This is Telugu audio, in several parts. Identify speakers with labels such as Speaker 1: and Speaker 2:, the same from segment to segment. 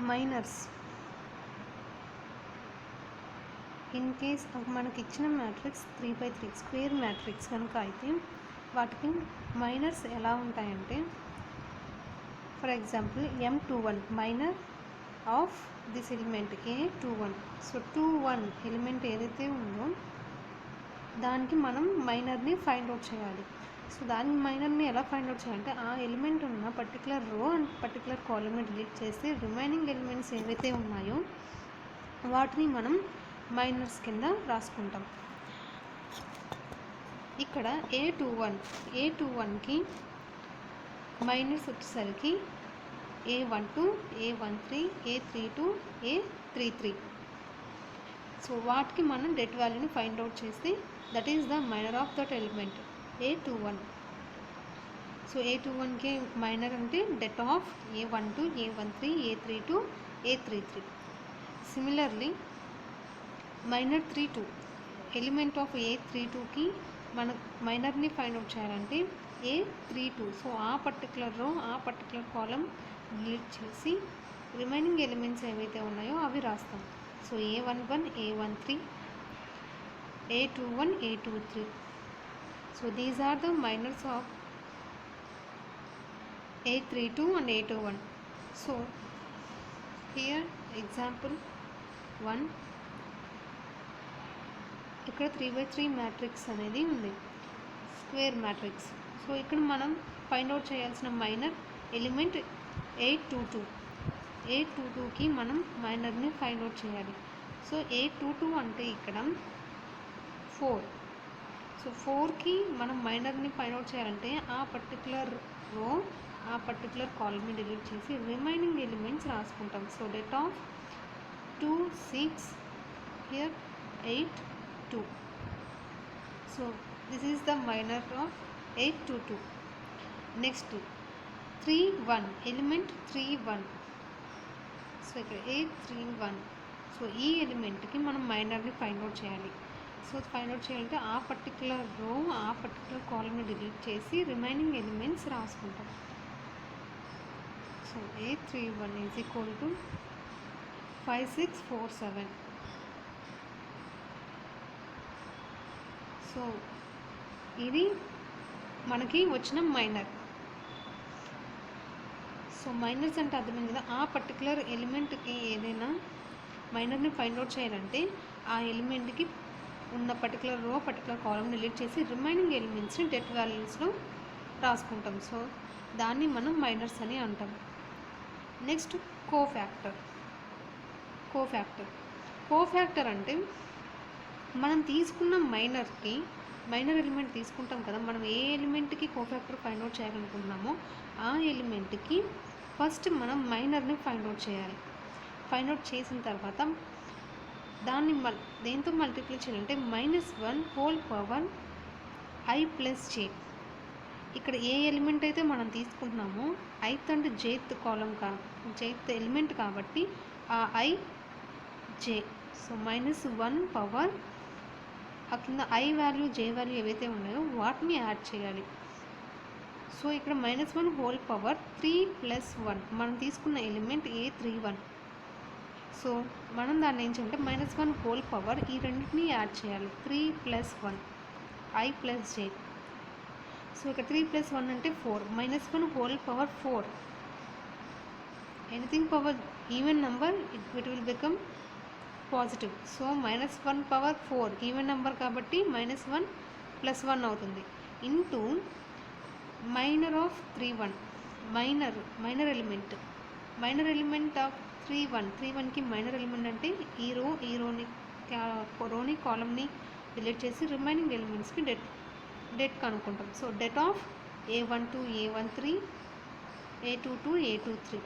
Speaker 1: మైనర్స్ ఇన్ కేస్ మనకి ఇచ్చిన మ్యాట్రిక్స్ 3x3 స్క్వేర్ మ్యాట్రిక్స్ కనుక అయితే వాటికి మైనర్స్ ఎలా ఉంటాయంటే, for example M21 minor of this element A21. So 21 element ఏదైతే ఉందో దానికి మనం మైనర్ని ఫైండ్ అవుట్ చేయాలి. సో దాని మైనర్ని ఎలా ఫైండ్ అవుట్ చేయాలంటే, ఆ ఎలిమెంట్ ఉన్న పర్టికులర్ రో అండ్ పర్టికులర్ కాలమ్ని డిలీట్ చేసి రిమైనింగ్ ఎలిమెంట్స్ ఏవైతే ఉన్నాయో వాటిని మనం మైనర్స్ కింద రాసుకుంటాం. ఇక్కడ A21కి మైనర్స్ వచ్చేసరికి A12, A13, A32, A33. So వాటికి మనం డెట్ వాల్యూని ఫైండ్ అవుట్ చేసి that is the minor of that element A21. So A21కి మైనర్ అంటే det of A12, A13, A32, A33. Similarly minor 32 element of A32కి మన మైనర్ని ఫైండ్ అవుట్ చేయాలంటే A32. సో ఆ పర్టికులర్ రో ఆ పర్టికులర్ కాలం డిలీట్ చేసి రిమైనింగ్ ఎలిమెంట్స్ ఏవైతే ఉన్నాయో అవి రాస్తాం. So A11, A13, A21, A23. So these are the minors of A32 and A21. So here example 1, ఇక్కడ 3x3 మ్యాట్రిక్స్ అనేది ఉంది, స్క్వేర్ మ్యాట్రిక్స్. సో ఇక్కడ మనం ఫైండ్ అవుట్ చేయాల్సిన మైనర్ ఎలిమెంట్ 822కి మనం మైనర్ని ఫైండ్ అవుట్ చేయాలి. సో 822 అంటే ఇక్కడ 4. సో 4కి మనం మైనర్ని ఫైండ్ అవుట్ చేయాలంటే ఆ పర్టికులర్ రో ఆ పర్టికులర్ కాలమ్ని డిలీట్ చేసి రిమైనింగ్ ఎలిమెంట్స్ రాసుకుంటాం. So det of 2, 6, here 8, 2. So this is the minor of 822. Next 3, 1 element 3, 1. So ఇక్కడ A31. సో ఈ ఎలిమెంట్కి మనం మైనర్ని ఫైండ్ అవుట్ చేయాలి. సో ఫైండ్ అవుట్ చేయాలంటే ఆ పర్టికులర్ రో ఆ పర్టికులర్ కాలమ్ని డిలీట్ చేసి రిమైనింగ్ ఎలిమెంట్స్ రాసుకుంటాం. So A31 is equal to 5, 6, 4, 7. So ఇది మనకి వచ్చిన మైనర్. సో మైనర్స్ అంటే అర్థమైంది కదా, ఆ పర్టికులర్ ఎలిమెంట్కి ఏదైనా మైనర్ని ఫైండ్ అవుట్ చేయాలంటే ఆ ఎలిమెంట్కి ఉన్న పర్టికులర్ రో పర్టికులర్ కాలమ్ డిలీట్ చేసి రిమైనింగ్ ఎలిమెంట్స్ని డెట్ వాల్యూస్లో రాసుకుంటాం. సో దాన్ని మనం మైనర్స్ అని అంటాం. Next cofactor. కోఫ్యాక్టర్ అంటే మనం తీసుకున్న మైనర్ ఎలిమెంట్ తీసుకుంటాం కదా, మనం ఏ ఎలిమెంట్కి కోఫ్యాక్టర్ ఫైండ్ అవుట్ చేయాలనుకుంటున్నామో ఆ ఎలిమెంట్కి ఫస్ట్ మనం మైనర్ని ఫైండ్ అవుట్ చేయాలి. ఫైండ్ అవుట్ చేసిన తర్వాత దాన్ని దేంతో మల్టిప్లై చేయాలంటే -1 whole power I plus j. ఇక్కడ ఏ ఎలిమెంట్ అయితే మనం తీసుకుంటున్నామో ith and jth column jth element కాబట్టి ఆ I j. సో -1 పవర్ ఆ కింద I వాల్యూ j వాల్యూ ఏవైతే ఉన్నాయో వాటిని యాడ్ చేయాలి. సో ఇక్కడ -1 హోల్ పవర్ 3 + 1 మనం తీసుకున్న ఎలిమెంట్ A31. సో మనం దాన్ని ఏం చేయాలంటే -1 హోల్ పవర్ ఈ రెండింటిని యాడ్ చేయాలి. 3 + 1 I ప్లస్ j. సో ఇక్కడ 3 + 1 అంటే 4. -1 whole power 4. Anything power even number it will become positive. So -1 power 4 even number కాబట్టి -1 + 1 అవుతుంది. Into minor of 31 minor element of 31కి మైనర్ ఎలిమెంట్ అంటే ఈ రోని కాలమ్ని డిలీట్ చేసి రిమైనింగ్ ఎలిమెంట్స్కి డెట్ కనుక్కుంటాం. So det of A12, A13, A22, A23.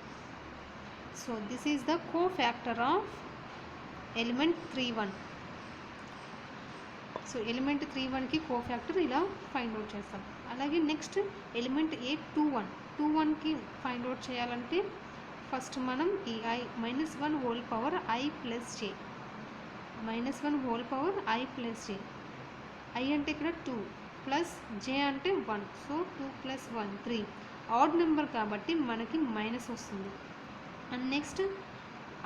Speaker 1: So this is the cofactor of element 31. So element 31కి కోఫ్యాక్టర్ ఇలా ఫైండ్ అవుట్ చేస్తాం. అలాగే నెక్స్ట్ ఎలిమెంట్ A21కి ఫైండ్ అవుట్ చేయాలంటే ఫస్ట్ మనం ఈ -1 whole power I plus j. -1 whole power I plus j. I అంటే ఇక్కడ 2 ప్లస్ j అంటే 1. సో 2 + 1 3. ఆడ్ నెంబర్ కాబట్టి మనకి మైనస్ వస్తుంది. అండ్ నెక్స్ట్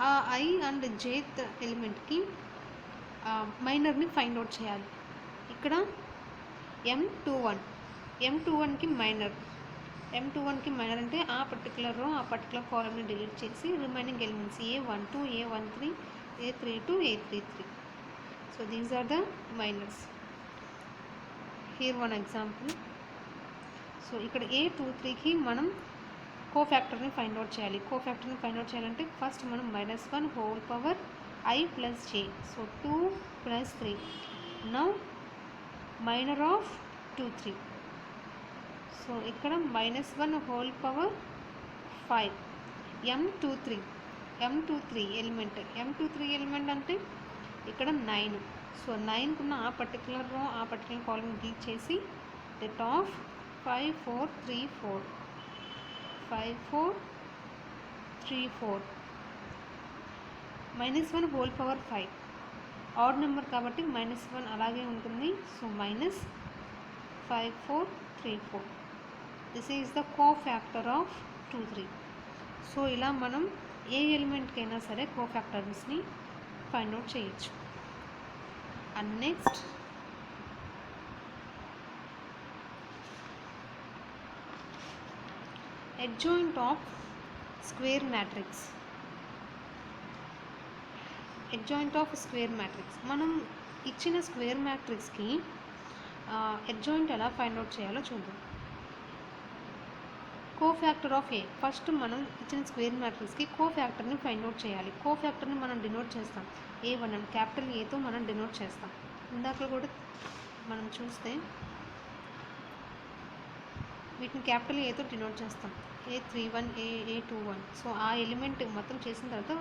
Speaker 1: ఆ I అండ్ jth ఎలిమెంట్కి మైనర్ని ఫైండ్ అవుట్ చేయాలి. ఇక్కడ M21కి మైనర్ అంటే ఆ పర్టికులర్ రో ఆ పర్టికులర్ కాలమ్ని డిలీట్ చేసి remaining elements A12, A13, A32, A33. So these are the minors. Here one example. So ఇక్కడ A23కి మనం కోఫ్యాక్టర్ని ఫైండ్ అవుట్ చేయాలి. కోఫ్యాక్టర్ని ఫైండ్ అవుట్ చేయాలంటే ఫస్ట్ మనం -1 whole power I plus j. So 2 + 3. Now minor of 2, 3. So ఇక్కడ -1 హోల్ పవర్ 5. M23 ఎలిమెంట్ అంటే ఇక్కడ 9. సో 9కున్న ఆ పర్టికులర్ రో ఆ పర్టికులర్ కాలమ్ డిలీట్ చేసి det of 5, 4, 3, 4. 5, 4, 3, 4. -1 whole power 5. Add number కాబట్టి -1 అలాగే ఉంటుంది. So -5, 4, 3, 4. This is the cofactor of 2, 3. So ఇలా మనం ఏ ఎలిమెంట్కైనా సరే కోఫ్యాక్టర్స్ని ఫైండ్ అవుట్ చేయొచ్చు. And next adjoint of square matrix. adjoint of square matrix మనం ఇచ్చిన స్క్వేర్ మ్యాట్రిక్స్కి adjoint ఎలా ఫైండ్ అవుట్ చేయాలో చూద్దాం. Cofactor of A. ఫస్ట్ మనం ఇచ్చిన స్క్వేర్ మ్యాట్రిక్స్కి కోఫ్యాక్టర్ని ఫైండ్ అవుట్ చేయాలి. కోఫ్యాక్టర్ని మనం డినోట్ చేస్తాం A1 అని, క్యాపిటల్ ఏతో మనం డినోట్ చేస్తాం. ఇందాక కూడా మనం చూస్తే వీటిని క్యాపిటల్ ఏతో డినోట్ చేస్తాం. A31, A21. సో ఆ ఎలిమెంట్ మొత్తం చేసిన తర్వాత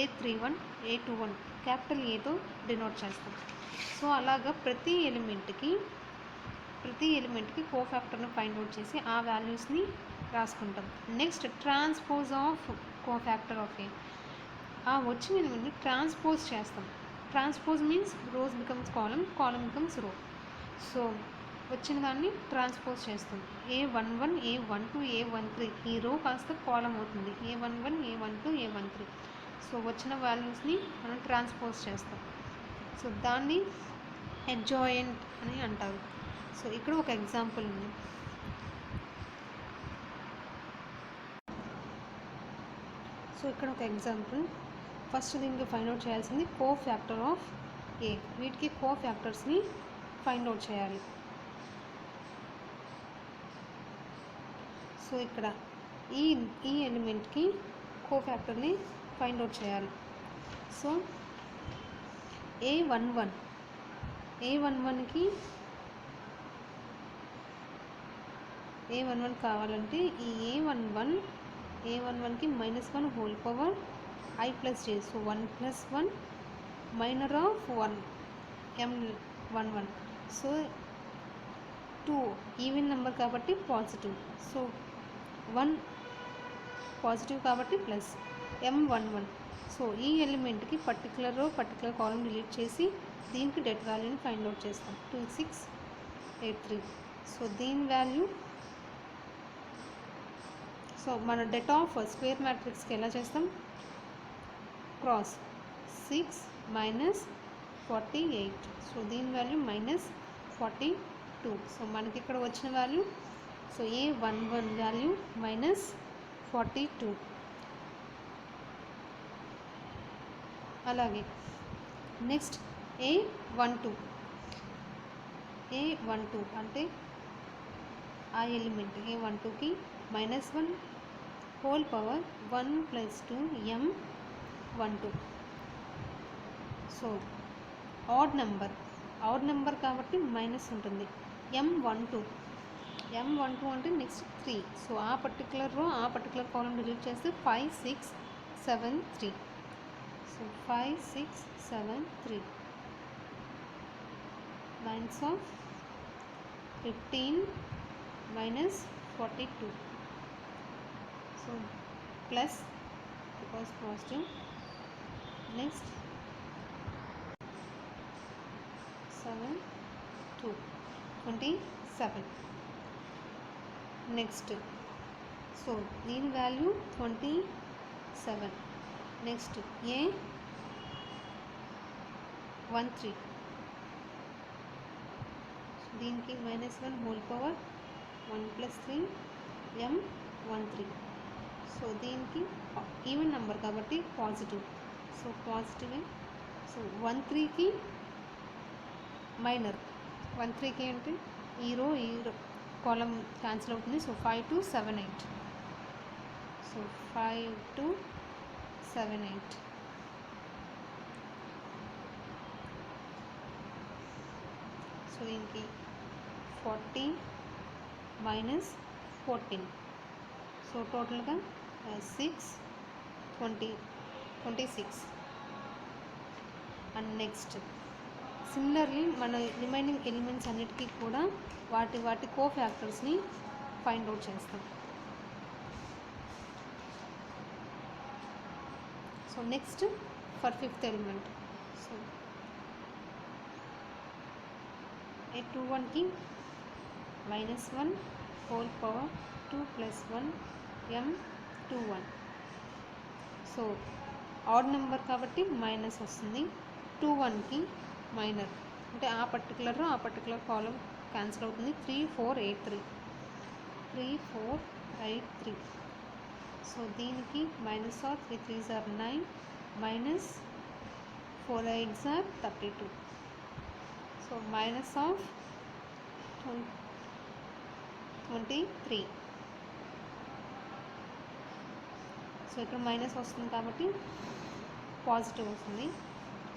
Speaker 1: A31, A21 క్యాపిటల్ ఏతో డినోట్ చేస్తాం. సో అలాగా ప్రతి ఎలిమెంట్కి కోఫ్యాక్టర్ని ఫైండ్ అవుట్ చేసి ఆ వాల్యూస్ని రాసుకుంటాం. Next transpose of cofactor of A. ఆ వచ్చిన ఎలిమెంట్ని ట్రాన్స్పోజ్ చేస్తాం. Transpose means rows becomes column becomes row. So వచ్చిన దాన్ని ట్రాన్స్పోజ్ చేస్తాం. A11, A12, A13 ఈ రో కాస్త కాలమ్ అవుతుంది. A11, A12, A13. సో వచ్చిన వాల్యూస్ని మనం ట్రాన్స్పోజ్ చేస్తాం. సో దాన్ని adjoint అని అంటారు. సో ఇక్కడ ఒక ఎగ్జాంపుల్ ఉంది. ఫస్ట్ దీనికి ఫైండ్ అవుట్ చేయాల్సింది కోఫ్యాక్టర్ ఆఫ్ ఏ. వీటికి కోఫ్యాక్టర్స్ని ఫైండ్ అవుట్ చేయాలి. సో ఇక్కడ ఈ ఎలిమెంట్కి కోఫ్యాక్టర్ని ఫైండ్ అవుట్ చేయాలి. సో A11కి కావాలంటే ఈ A11కి -1 whole power I plus j. So 1 + 1 minor of 1 M11. So 2 even number కాబట్టి పాజిటివ్. సో 1 పాజిటివ్ కాబట్టి ప్లస్ M11. సో ఈ ఎలిమెంట్కి పర్టికులర్ కాలమ్ డిలీట్ చేసి దీనికి డెట్ వాల్యూని ఫైండ్ అవుట్ చేస్తాం. 2683. సో దీని వాల్యూ, సో మన డెట్ ఆఫ్ స్క్వేర్ మ్యాట్రిక్స్కి ఎలా చేస్తాం, క్రాస్ 6 - 48. సో దీని వాల్యూ -42. సో మనకి ఇక్కడ వచ్చిన వాల్యూ, సో A11 వాల్యూ -42. అలాగే నెక్స్ట్ A12 అంటే ఆ ఎలిమెంట్ A12కి -1 whole power 1 + 2 M12. So odd number కాబట్టి మైనస్ ఉంటుంది. M12 అంటే నెక్స్ట్ 3. సో ఆ పర్టికులర్ రో ఆ పర్టికులర్ కాలమ్ డిలీట్ చేస్తే 5, 6, 7, 3. So 5, 6, 7, 3. Lines of 15 - 42. So plus because positive. Next 7, 2, 27. Next, so దీని వాల్యూ 27. నెక్స్ట్ ఏ 13 దీనికి -1 హోల్ పవర్ 1 + 3 m 13. సో దీనికి ఈవెన్ నెంబర్ కాబట్టి పాజిటివ్, సో పాజిటివే. సో 13కి మైనర్, 13కి అంటే ఈ రో కాలం క్యాన్సిల్ అవుతుంది. So 5 to 7 8, so 5 to 7 8. So దీనికి 40 - 14, సో టోటల్గా 6 20 26. అండ్ నెక్స్ట్ సిమిలర్లీ మన రిమైనింగ్ ఎలిమెంట్స్ అన్నిటికీ కూడా వాటి కోఫ్యాక్టర్స్ని ఫైండ్ అవుట్ చేస్తాం. So next for fifth element, so A21కి -1 whole power 2 + 1 m 21. So odd number కాబట్టి మైనస్ వస్తుంది. 21కి మైనర్ అంటే ఆ పర్టికులర్ కాలం క్యాన్సిల్ అవుతుంది. 3 4 8 3, 3 4 8 3. సో దీనికి -3 3s are 9, -4 8s are 32. So -23. So ఇక్కడ మైనస్ వస్తుంది కాబట్టి పాజిటివ్ వస్తుంది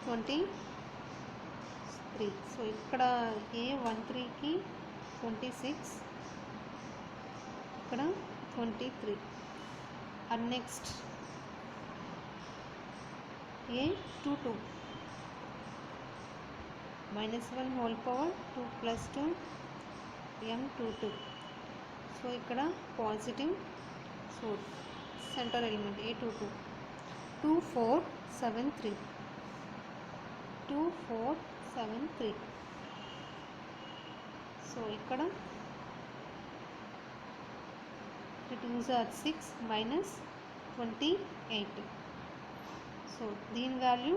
Speaker 1: 23. సో ఇక్కడ A13కి 26, ఇక్కడ 23. And next A22 -1 whole power 2 + 2 m 22. So ఇక్కడ positive. So centre element A22 2 4 7 3, 2 4 7 3. So ఇక్కడ 3 2s are 6 -28. సో దీని value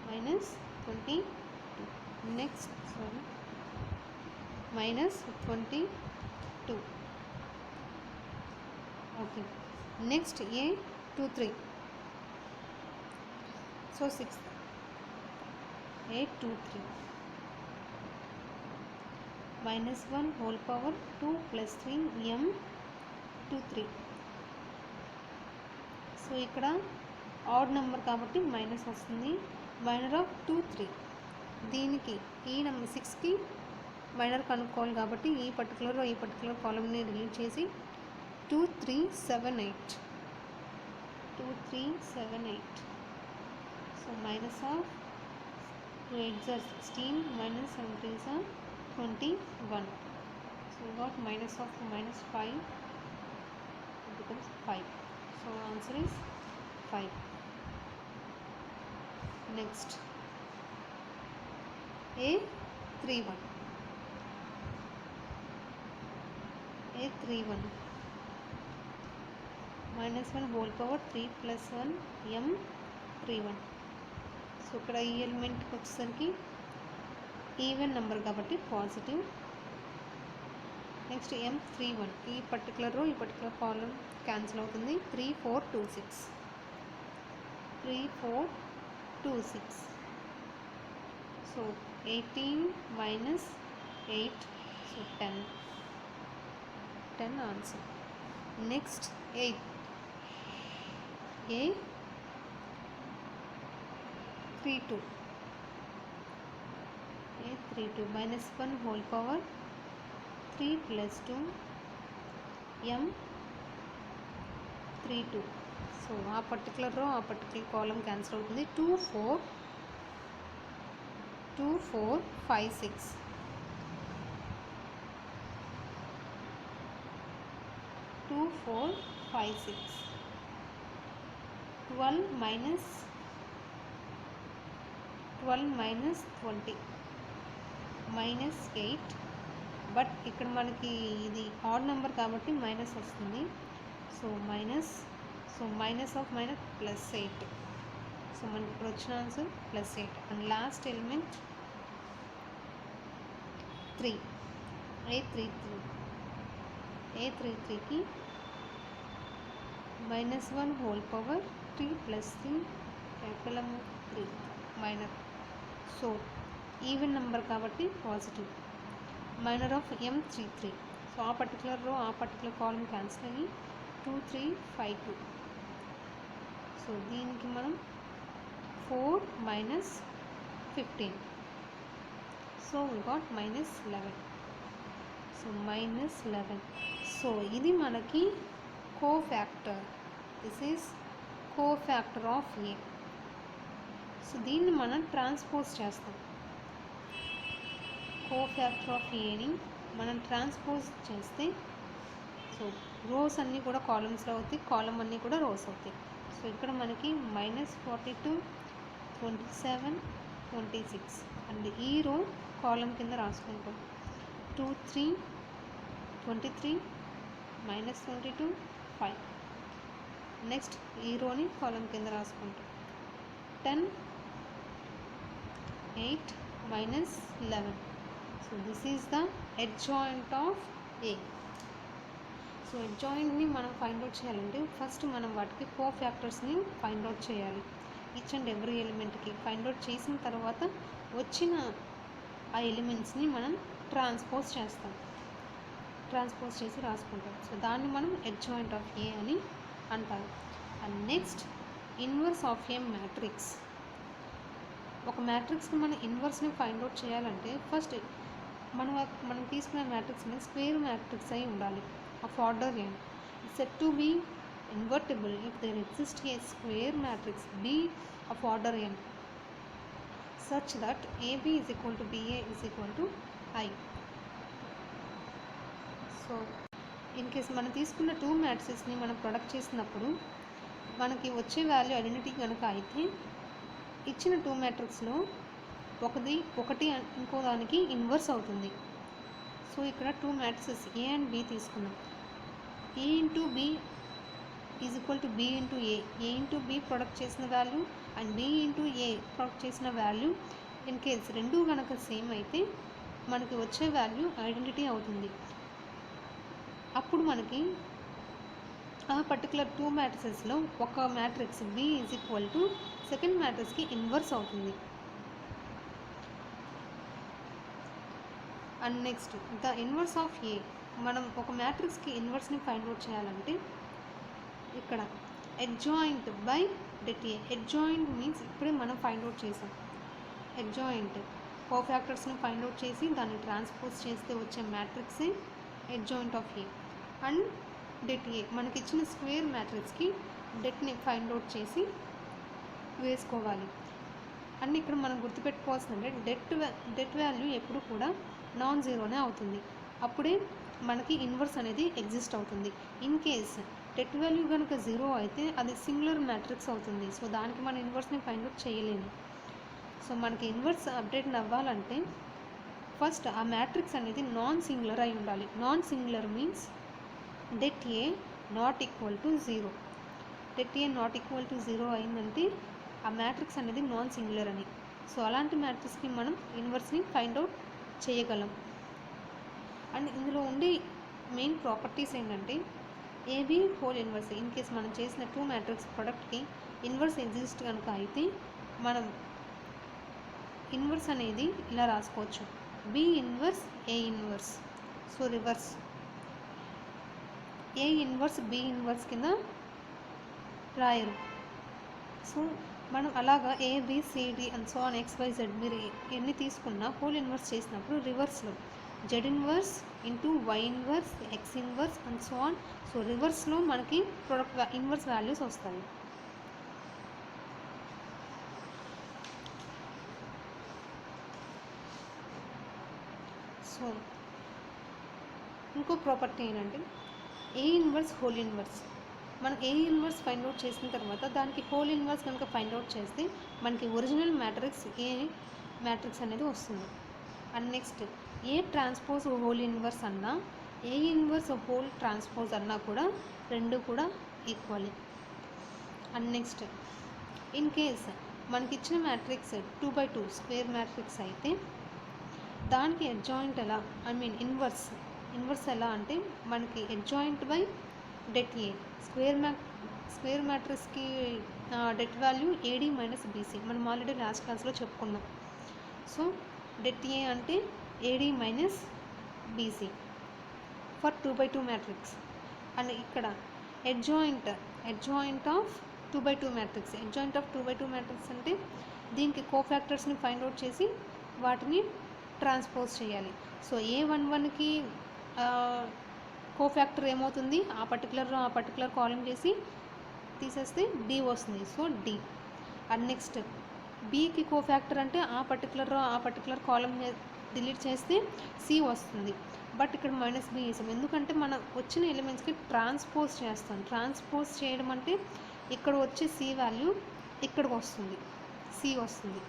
Speaker 1: -22. Next -22. Okay. Next A23, so 6 A23 -1 whole power 2 + 3 m 23. So ఇక్కడ ఆడ్ నెంబర్ కాబట్టి మైనస్ వస్తుంది. Minor of 2 3. దీనికి ఈ నెంబర్ 6కి మైనర్ కనుక్కోవాలి కాబట్టి ఈ పర్టికులర్ కాలంని డిలీట్ చేసి 2 3 7 8, 2 3 7 8. So minus of 2 8s are 16, -7 3s are 21. So we got minus of -5, it becomes 5. So answer is 5. Next A31, -1 whole power 3 + 1 m 31. So ఇక్కడ ఈ ఎలిమెంట్కి వచ్చేసరికి ఈవెన్ నెంబర్ కాబట్టి పాజిటివ్. నెక్స్ట్ M31, ఈ పర్టికులర్ కాలం క్యాన్సిల్ అవుతుంది. 3 4 2 6, 3 4 2 6. So 18 - 8, so 10 answer. Next A32, -1 whole power 3 + 2 m 32. So ఆ పర్టికులర్ కాలం క్యాన్సిల్ అవుతుంది. 2 4 5 6, 2 4 5 6. 12 -20 -8. బట్ ఇక్కడ మనకి ఇది ఆడ్ నెంబర్ కాబట్టి మైనస్ వస్తుంది. So minus of minus plus 8. So మనకి ఇప్పుడు వచ్చిన ఆన్సర్ +8. And last element 3. A33కి -1 whole power 3 + 3 capital 3 minor. So even number కాబట్టి positive. Minor of M33. So ఆ పర్టికులర్ రో ఆ పర్టికులర్ కాలమ్ క్యాన్సిల్ అయ్యి 2 3 5 2. సో దీనికి మనం 4 - 15. So we got -11. So -11. So ఇది మనకి cofactor. This is cofactor of A. So దీన్ని మనం ట్రాన్స్పోజ్ చేస్తాం. కోఫ్యాక్టర్ ఆఫ్ ఏని మనం ట్రాన్స్పోజ్ చేస్తే సో రోస్ అన్నీ కూడా కాలమ్స్లో అవుతాయి, కాలమ్ అన్నీ కూడా రోస్ అవుతాయి. సో ఇక్కడ మనకి -42 27 26 అండ్ ఈ రో కాలమ్ కింద రాసుకుంటాం. 2 3 23 -22 5. నెక్స్ట్ ఈ రోని కాలమ్ కింద రాసుకుంటాం. 10 8 -11. So this is the adjoint of A. So అడ్జాయింట్ని మనం ఫైండ్ అవుట్ చేయాలంటే ఫస్ట్ మనం వాటికి కోఫ్యాక్టర్స్ని ఫైండ్ అవుట్ చేయాలి. ఈచ్ అండ్ ఎవ్రీ ఎలిమెంట్కి ఫైండ్ అవుట్ చేసిన తర్వాత వచ్చిన ఆ ఎలిమెంట్స్ని మనం ట్రాన్స్పోజ్ చేసి రాసుకుంటాం. సో దాన్ని మనం అడ్జాయింట్ ఆఫ్ ఏ అని అంటారు. And next inverse of A matrix. ఒక మ్యాట్రిక్స్ని మన ఇన్వర్స్ని ఫైండ్ అవుట్ చేయాలంటే ఫస్ట్ మనం తీసుకునే మ్యాట్రిక్స్ మీద స్క్వేర్ మ్యాట్రిక్స్ అయి ఉండాలి of order n. Set to be invertible if there exists a square matrix B of order n such that AB is equal to BA is equal to I. So in case మనం తీసుకున్న 2 మ్యాట్రిక్స్ని మనం ప్రొడక్ట్ చేసినప్పుడు మనకి వచ్చే వాల్యూ ఐడెంటిటీ కనుక అయితే ఇచ్చిన 2 మ్యాట్రిక్స్లో ఒకటి ఇంకో దానికి ఇన్వర్స్ అవుతుంది. సో ఇక్కడ 2 మ్యాట్రిక్సెస్ A అండ్ B తీసుకున్నాం. A into B is equal to B into A. A into B product చేసిన value and B into A product చేసిన వాల్యూ ఇన్ కేస్ రెండు కనుక సేమ్ అయితే మనకి వచ్చే వాల్యూ ఐడెంటిటీ అవుతుంది. అప్పుడు మనకి ఆ పర్టికులర్ 2 మ్యాట్రిసెస్లో ఒక matrix B is equal to second మ్యాట్రిక్స్కి ఇన్వర్స్ అవుతుంది. And next the inverse of A. మనం ఒక మ్యాట్రిక్స్కి ఇన్వర్స్ని ఫైండ్ అవుట్ చేయాలంటే ఇక్కడ adjoint by det A. Adjoint means ఇప్పుడే మనం ఫైండ్ అవుట్ చేసాం. అడ్జాయింట్ కోఫ్యాక్టర్స్ని ఫైండ్ అవుట్ చేసి దాన్ని ట్రాన్స్పోజ్ చేస్తే వచ్చే మ్యాట్రిక్సే adjoint of A. And det A మనకి ఇచ్చిన స్క్వేర్ మ్యాట్రిక్స్కి డెట్ని ఫైండ్ అవుట్ చేసి వేసుకోవాలి. అండ్ ఇక్కడ మనం గుర్తుపెట్టుకోవాల్సిందంటే డెట్ వాల్యూ ఎప్పుడు కూడా నాన్ జీరోనే అవుతుంది. అప్పుడే మనకి ఇన్వర్స్ అనేది ఎగ్జిస్ట్ అవుతుంది. ఇన్ కేస్ డెట్ వాల్యూ కనుక 0 అయితే అది సింగులర్ మ్యాట్రిక్స్ అవుతుంది. సో దానికి మన ఇన్వర్స్ని ఫైండ్ అవుట్ చేయలేము. సో మనకి ఇన్వర్స్ అప్డేట్ అవ్వాలంటే ఫస్ట్ ఆ మ్యాట్రిక్స్ అనేది నాన్ సింగులర్ అయి ఉండాలి. Non singular means det A not equal to 0. Det A not equal to 0 అయిందంటే ఆ మ్యాట్రిక్స్ అనేది నాన్ సింగులర్ అని. సో అలాంటి మ్యాట్రిక్స్కి మనం ఇన్వర్స్ని ఫైండ్ అవుట్ చేయగలం. అండ్ ఇందులో ఉండే మెయిన్ ప్రాపర్టీస్ ఏంటంటే AB whole inverse. In case మనం చేసిన 2 మ్యాట్రిక్స్ ప్రొడక్ట్కి ఇన్వర్స్ ఎగ్జిస్ట్ కనుక అయితే మనం ఇన్వర్స్ అనేది ఇలా రాసుకోవచ్చు. B inverse A inverse. So reverse A inverse B inverse కింద రాయరు. సో మనం అలాగా ABCD and so on XYZ మీరు ఎన్ని తీసుకున్నా హోల్ ఇన్వర్స్ చేసినప్పుడు రివర్స్లో Z inverse into Y inverse X inverse and so on. So రివర్స్లో మనకి ప్రొడక్ట్ ఇన్వర్స్ వాల్యూస్ వస్తాయి. సో ఇంకో ప్రాపర్టీ ఏంటంటే ఏ ఇన్వర్స్ హోల్ ఇన్వర్స్. మనం ఏ ఇన్వర్స్ ఫైండ్ అవుట్ చేసిన తర్వాత దానికి హోల్ ఇన్వర్స్ కనుక ఫైండ్ అవుట్ చేస్తే మనకి ఒరిజినల్ మ్యాట్రిక్స్ ఏ మ్యాట్రిక్స్ అనేది వస్తుంది. And next A transpose whole inverse అన్నా ఏ ఇన్వర్స్ హోల్ ట్రాన్స్పోజ్ అన్నా కూడా రెండు కూడా equal. And next in case మనకి ఇచ్చిన మ్యాట్రిక్స్ 2x2 స్క్వేర్ మ్యాట్రిక్స్ అయితే దానికి అడ్జాయింట్ ఎలా, ఇన్వర్స్ ఎలా అంటే మనకి adjoint by det A. Square మ్యాట్రిక్స్కి det value AD minus BC, మనం ఆల్రెడీ లాస్ట్ క్లాస్లో చెప్పుకున్నాం. సో డెట్ ఏ అంటే AD minus BC for 2x2 matrix. And ఇక్కడ adjoint of 2x2 matrix. Adjoint of 2x2 matrix అంటే దీనికి కోఫ్యాక్టర్స్ని ఫైండ్ అవుట్ చేసి వాటిని ట్రాన్స్పోజ్ చేయాలి. సో A11కి కోఫ్యాక్టర్ ఏమవుతుంది, ఆ పర్టికులర్ కాలం చేసి తీసేస్తే D వస్తుంది. So D. అండ్ నెక్స్ట్ బీకి కోఫ్యాక్టర్ అంటే ఆ పర్టికులర్ కాలం డిలీట్ చేస్తే C వస్తుంది. బట్ ఇక్కడ మైనస్ బి వేసాం ఎందుకంటే మనం వచ్చిన ఎలిమెంట్స్కి ట్రాన్స్పోజ్ చేస్తాం. ట్రాన్స్పోజ్ చేయడం అంటే ఇక్కడ వచ్చే C వాల్యూ ఇక్కడికి వస్తుంది, C వస్తుంది.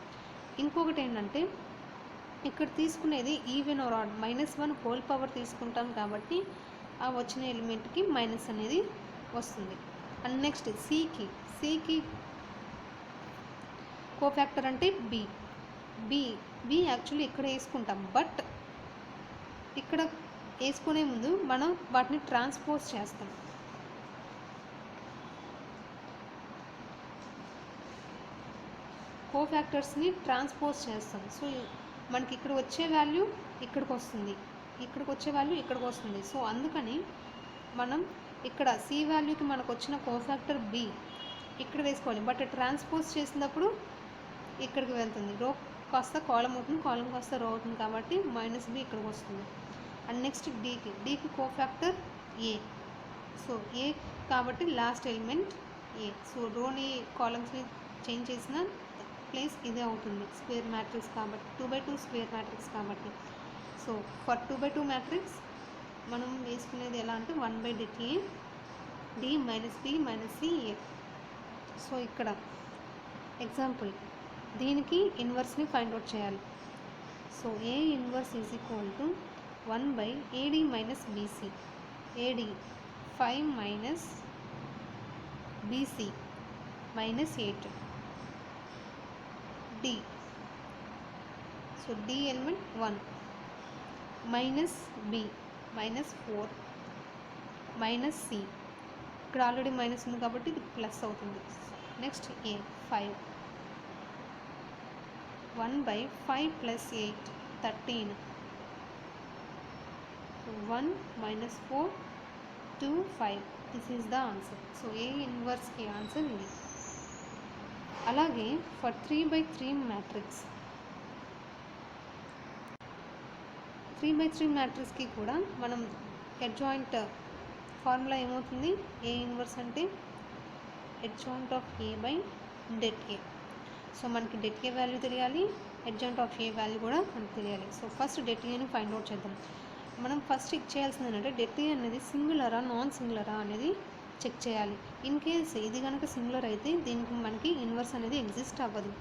Speaker 1: ఇంకొకటి ఏంటంటే ఇక్కడ తీసుకునేది even or odd -1 whole power తీసుకుంటాం కాబట్టి ఆ వచ్చిన ఎలిమెంట్కి మైనస్ అనేది వస్తుంది. అండ్ నెక్స్ట్ సికి కోఫ్యాక్టర్ అంటే బి యాక్చువల్లీ ఇక్కడ వేసుకుంటాం, బట్ ఇక్కడ వేసుకునే ముందు మనం వాటిని ట్రాన్స్పోజ్ చేస్తాం. కోఫ్యాక్టర్స్ని ట్రాన్స్పోజ్ చేస్తాం. సో మనకి ఇక్కడ వచ్చే వాల్యూ ఇక్కడికి వస్తుంది, ఇక్కడికి వచ్చే వాల్యూ ఇక్కడికి వస్తుంది. సో అందుకని మనం ఇక్కడ సి వాల్యూకి మనకు వచ్చిన కోఫ్యాక్టర్ బి ఇక్కడ వేసుకోవాలి, బట్ ట్రాన్స్పోజ్ చేసినప్పుడు ఇక్కడికి వెళ్తుంది. రో కాస్త కాలం అవుతుంది, కాలం కాస్త రో అవుతుంది కాబట్టి మైనస్ బి ఇక్కడికి వస్తుంది. అండ్ నెక్స్ట్ డీకి కోఫ్యాక్టర్ ఏ. సో ఏ కాబట్టి లాస్ట్ ఎలిమెంట్ ఏ. సో రోని కాలమ్స్ని చేంజ్ చేసిన ప్లేస్ ఇదే అవుతుంది స్క్వేర్ మ్యాట్రిక్స్ కాబట్టి, 2x2 స్క్వేర్ మ్యాట్రిక్స్ కాబట్టి. సో ఫర్ 2x2 మ్యాట్రిక్స్ మనం వేసుకునేది ఎలా అంటే 1/det A D minus B minus C A. So ఇక్కడ ఎగ్జాంపుల్ దీనికి ఇన్వర్స్ని ఫైండ్ అవుట్ చేయాలి. So A inverse is equal to 1/AD minus BC. AD 5 minus BC minus 8. D. So D element 1 minus B minus 4 minus C. ఇక్కడ ఆల్రెడీ మైనస్ ఉంది కాబట్టి ఇది ప్లస్ అవుతుంది. Next A 5 1/5 plus 8 13. So 1 minus 4 2 5. This is the answer. So A inverse కి ఆన్సర్ ఇది. అలాగే ఫర్ 3x3 మ్యాట్రిక్స్, 3x3 మ్యాట్రిక్స్కి కూడా మనం అడ్జాయింట్ ఫార్ములా ఏమవుతుంది, ఏ ఇన్వర్స్ అంటే adjoint of A by det A. So మనకి డెట్ ఏ వాల్యూ తెలియాలి, అడ్జాయింట్ ఆఫ్ ఏ వాల్యూ కూడా మనకు తెలియాలి. సో ఫస్ట్ డెట్ ఏని ఫైండ్ అవుట్ చేద్దాం. మనం ఫస్ట్ చెక్ చేయాల్సింది ఏంటంటే డెట్ ఏ అనేది సింగులరా నాన్ సింగులరా అనేది చెక్ చేయాలి. ఇన్ కేస్ ఇది కనుక సింగులర్ అయితే దీనికి మనకి ఇన్వర్స్ అనేది ఎగ్జిస్ట్ అవ్వదు.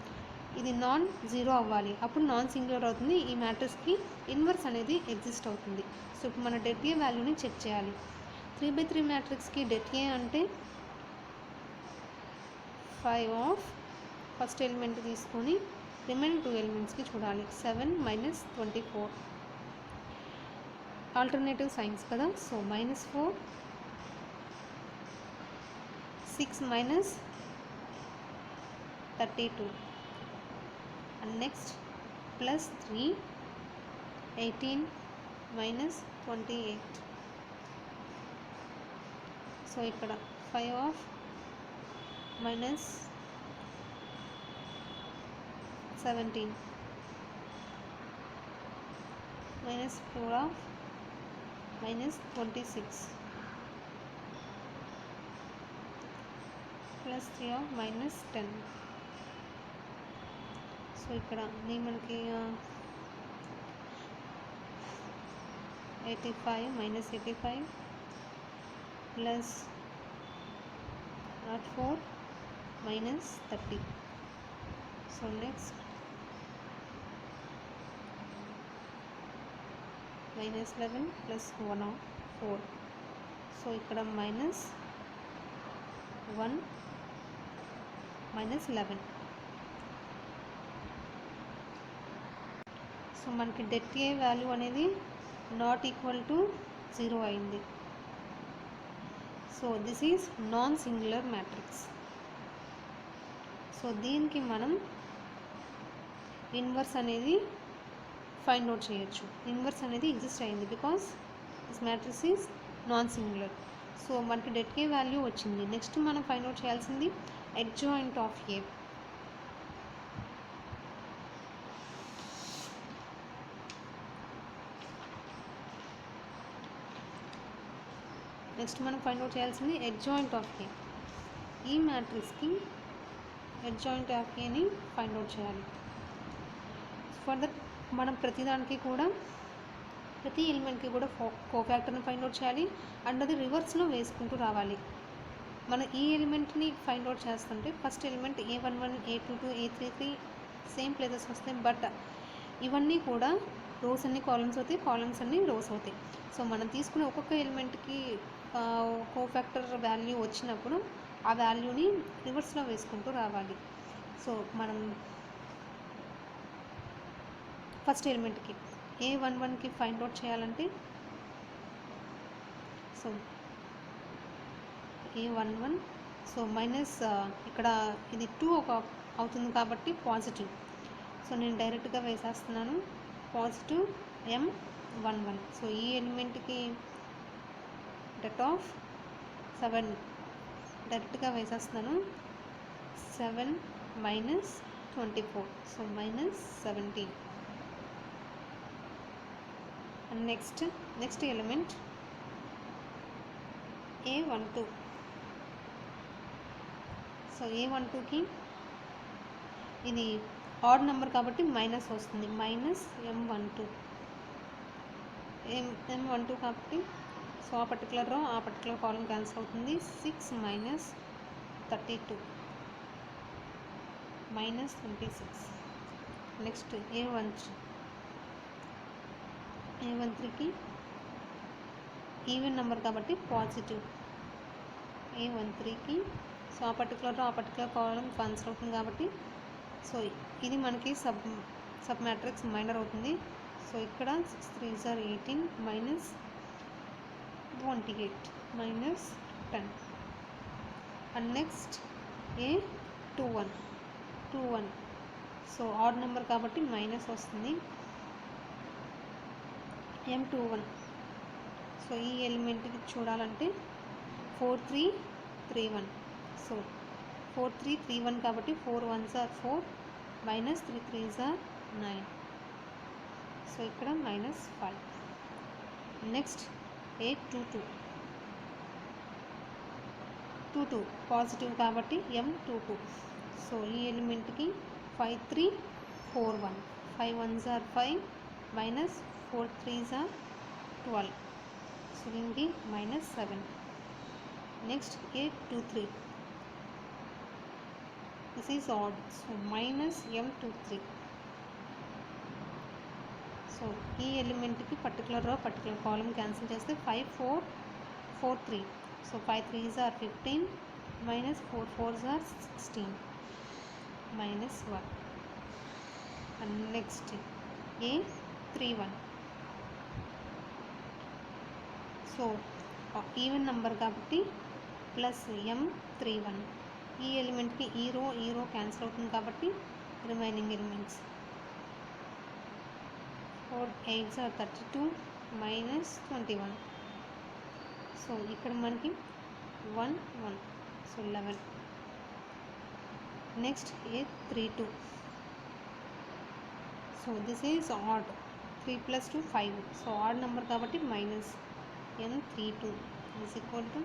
Speaker 1: ఇది నాన్ జీరో అవ్వాలి, అప్పుడు నాన్ సింగులర్ అవుతుంది, ఈ మ్యాట్రిక్స్కి ఇన్వర్స్ అనేది ఎగ్జిస్ట్ అవుతుంది. సో ఇప్పుడు మన డెట్ ఏ వాల్యూని చెక్ చేయాలి. 3x3 మ్యాట్రిక్స్కి డెట్ ఏ అంటే 5 ఆఫ్ ఫస్ట్ ఎలిమెంట్ తీసుకొని రిమైనింగ్ 2 ఎలిమెంట్స్కి చూడాలి. 7 మైనస్ 24 ఆల్టర్నేటివ్ సైన్స్ కదా. So -4 6 minus 32 and next plus 3 18 minus 28. So ఇక్కడ 5 of minus 17 minus 4 of minus 26 plus 3 of minus 10. So ఇక్కడ మనకి 85 minus 85 plus 4 minus 30. So next minus 11 plus 1 off 4. So ఇక్కడ -1 -11. సో మనకి det A వాల్యూ అనేది నాట్ ఈక్వల్ టు 0 అయింది. So this is non singular matrix. So దీనికి మనం ఇన్వర్స్ అనేది ఫైండ్ అవుట్ చేయొచ్చు. ఇన్వర్స్ అనేది ఎగ్జిస్ట్ అయింది because this matrix is non singular. So మనకి det A వాల్యూ వచ్చింది. నెక్స్ట్ మనం ఫైండ్ అవుట్ చేయాల్సింది adjoint ఆఫ్ A. నెక్స్ట్ మనం ఫైండ్ అవుట్ చేయాల్సింది adjoint ఆఫ్ A. ఈ మ్యాట్రిక్స్కి adjoint ఆఫ్ Aని ఫైండ్ అవుట్ చేయాలి. ఫర్ దట్ మనం ప్రతి ఎలిమెంట్కి కూడా కోఫాక్టర్ని ఫైండ్ అవుట్ చేయాలి అండ్ అది రివర్స్లో వేసుకుంటూ రావాలి. మనం ఈ ఎలిమెంట్ని ఫైండ్ అవుట్ చేస్తుంటే first element A11 A22 A33 same places వస్తాయి. బట్ ఇవన్నీ కూడా రోస్ అన్ని కాలమ్స్ అవుతాయి, కాలమ్స్ అన్ని రోస్ అవుతాయి. సో మనం తీసుకునే ఒక్కొక్క ఎలిమెంట్కి కోఫాక్టర్ వాల్యూ వచ్చినప్పుడు ఆ వాల్యూని రివర్స్లో వేసుకుంటూ రావాలి. సో మనం ఫస్ట్ ఎలిమెంట్కి A11కి ఫైండ్ అవుట్ చేయాలంటే సో A11 సో మైనస్ ఇక్కడ ఇది 2 అవుతుంది కాబట్టి పాజిటివ్. సో నేను డైరెక్ట్గా వేసేస్తున్నాను పాజిటివ్ M11. సో ఈ ఎలిమెంట్కి det ఆఫ్ 7 డైరెక్ట్గా వేసేస్తున్నాను 7 - 24. So -17. And next element A12. So A12కి ఇది ఆడ్ నెంబర్ కాబట్టి మైనస్ వస్తుంది -M12 కాబట్టి సో ఆ పర్టికులర్ రో ఆ పర్టికులర్ కాలమ్ క్యాన్సిల్ అవుతుంది. 6 - 32 -26. నెక్స్ట్ A13కి ఈవెన్ నెంబర్ కాబట్టి పాజిటివ్ A13కి సో ఆ పర్టికులర్ కాలం క్యాన్సిల్ అవుతుంది కాబట్టి సో ఇది మనకి సబ్ మ్యాట్రిక్స్ మైనర్ అవుతుంది. సో ఇక్కడ 6 3s are 18 -28 -10. And next A21 so odd number కాబట్టి మైనస్ వస్తుంది M21. సో ఈ ఎలిమెంట్కి చూడాలంటే 4 3 3 1. సో 4 3 3 1 కాబట్టి 4 1s are 4 -3 3s are 9. So ఇక్కడ -5. నెక్స్ట్ A22 పాజిటివ్ కాబట్టి M22. సో ఈ ఎలిమెంట్కి 5 3 4 1 5 1s are 5 -4 3s are 12. So దీనికి -7. Next A23 this is odd. So -M23. So ఈ ఎలిమెంట్కి పర్టికులర్ కాలం క్యాన్సిల్ చేస్తే 5 4 4 3. So 5 3s are 15 -4 4s are 16 -1. And next A31. So even number కాబట్టి +M31. ఈ ఎలిమెంట్కి ఈ రో క్యాన్సిల్ అవుతుంది కాబట్టి remaining elements 4 8s are 32 -21. So ఇక్కడ మనకి 1 1 so 11. Next A32. So this is odd 3 + 2 5. So odd number కాబట్టి -M32 ఈజ్ ఈక్వల్ టు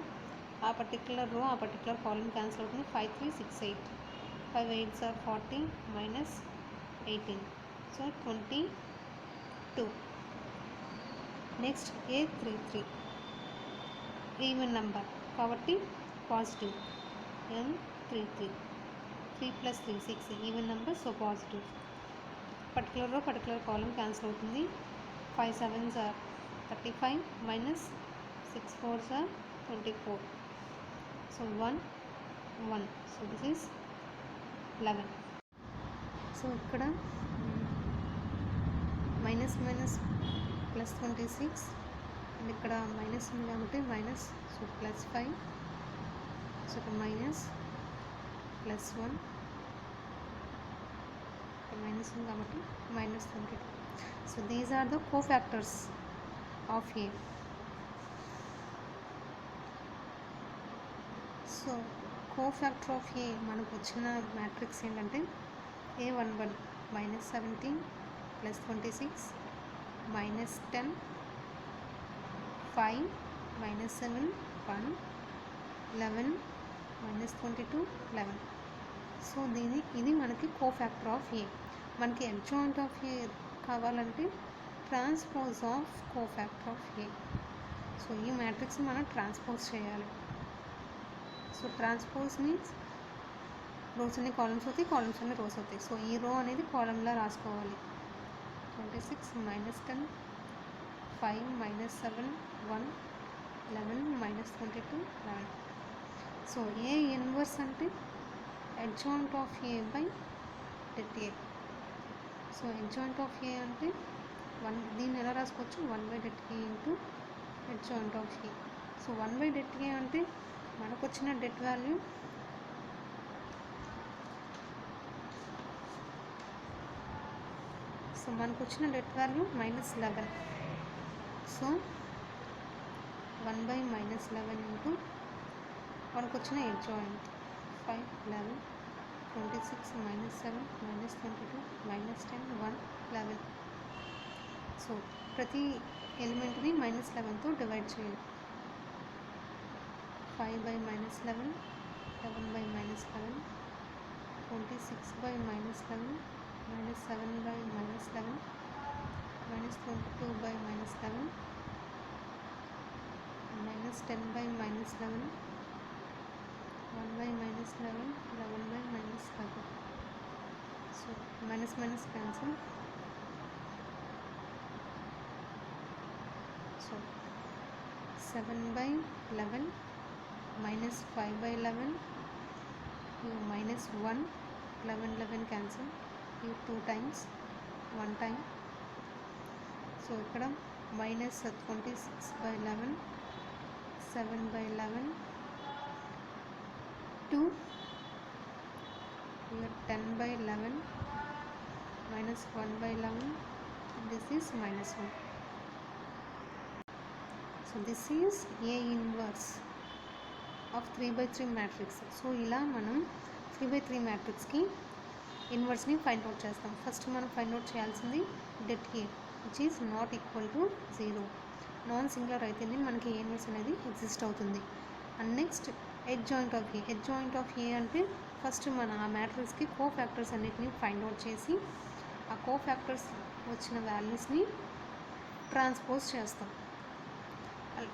Speaker 1: ఆ పర్టికులర్ రో ఆ పర్టికులర్ కాలమ్ క్యాన్సిల్ అవుతుంది 5 3 6 8 5 8s are 40 -18. So 22. Next A33 even number కాబట్టి positive M33 3 + 3 6 even number so positive. Particular column cancel అవుతుంది 5 7s are 35 6 4s are 24. So 1 1. So this is 11. So ఇక్కడ మైనస్ మైనస్ ప్లస్ 26 అండ్ ఇక్కడ మైనస్ ఉంది కాబట్టి మైనస్, సో ప్లస్ 5, సో ఇక్కడ మైనస్ ప్లస్ 1, ఇక్కడ మైనస్ ఉంది కాబట్టి minus 22. So these are the cofactors of A. So cofactor of A మనకు వచ్చిన మ్యాట్రిక్స్ ఏంటంటే A11 minus 17 plus 26 minus 10 5 minus 7 1 11 minus 22 11. So ఇది మనకి కోఫ్యాక్టర్ ఆఫ్ ఏ. మనకి అడ్జాయింట్ ఆఫ్ ఏ కావాలంటే transpose of cofactor of A. So ఈ మ్యాట్రిక్స్ మనం ట్రాన్స్పోజ్ చేయాలి. సో ట్రాన్స్పోజ్ మీన్స్ రోస్ అన్ని కాలమ్స్ అవుతాయి, కాలమ్స్ అన్ని రోస్ అవుతాయి. సో ఈ రో అనేది కాలమ్లా రాసుకోవాలి. 26 minus 10 5 minus 7 1 11 minus 22 11. So A inverse అంటే adjoint of A by det A. So adjoint of A అంటే దీన్ని ఎలా రాసుకోవచ్చు, 1 by det A into adjoint of A. So 1 by det A అంటే మనకు వచ్చిన debt value minus 11. So 1 by minus 11 into మనకు వచ్చిన adjoint 5 11 26 minus 7 minus 22 minus 10 1 11. So ప్రతి ఎలిమెంట్ని మైనస్ 11తో డివైడ్ చేయాలి. 5 by minus 11, 11 by minus 11, 26 by minus 11, minus 7 by minus 11, minus 22 by minus 11, minus 10 by minus 11, 1 by minus 11, 11 by minus 11. So minus minus cancel. So 7 by 11 minus 5 by 11, you minus 1, 11 11 cancel, you 2 times 1 time. So ikkada minus 26 by 11, 7 by 11, 2, here 10 by 11 minus 1 by 11, this is minus 1. So this is A inverse of 3/3 matrix. So ఇలా మనం 3/3 మ్యాట్రిక్స్కి ఇన్వర్స్ని ఫైండ్ అవుట్ చేస్తాం. ఫస్ట్ మనం ఫైండ్ అవుట్ చేయాల్సింది det A which is not equal to 0. Non singular అయితేనే మనకి ఏ ఇన్వర్స్ అనేది ఎగ్జిస్ట్ అవుతుంది. And next adjoint of A. Adjoint of A అంటే ఫస్ట్ మన ఆ మ్యాట్రిక్స్కి కోఫ్యాక్టర్స్ అన్నిటిని ఫైండ్ అవుట్ చేసి ఆ కోఫ్యాక్టర్స్ వచ్చిన వాల్యూస్ని ట్రాన్స్పోజ్ చేస్తాం.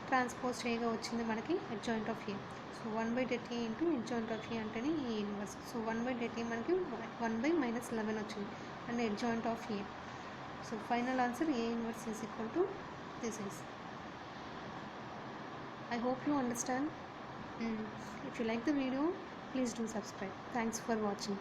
Speaker 1: ట్రాన్స్పోజ్ చేయగా వచ్చింది మనకి adjoint of A. So 1 by det A into adjoint of A అంటేనే ఈ inverse. So 1 by det A మనకి 1 బై మైనస్ 11 వచ్చింది and adjoint of A. So final answer A inverse is equal to this is. I hope you understand. If you like the video, please do subscribe. Thanks for watching.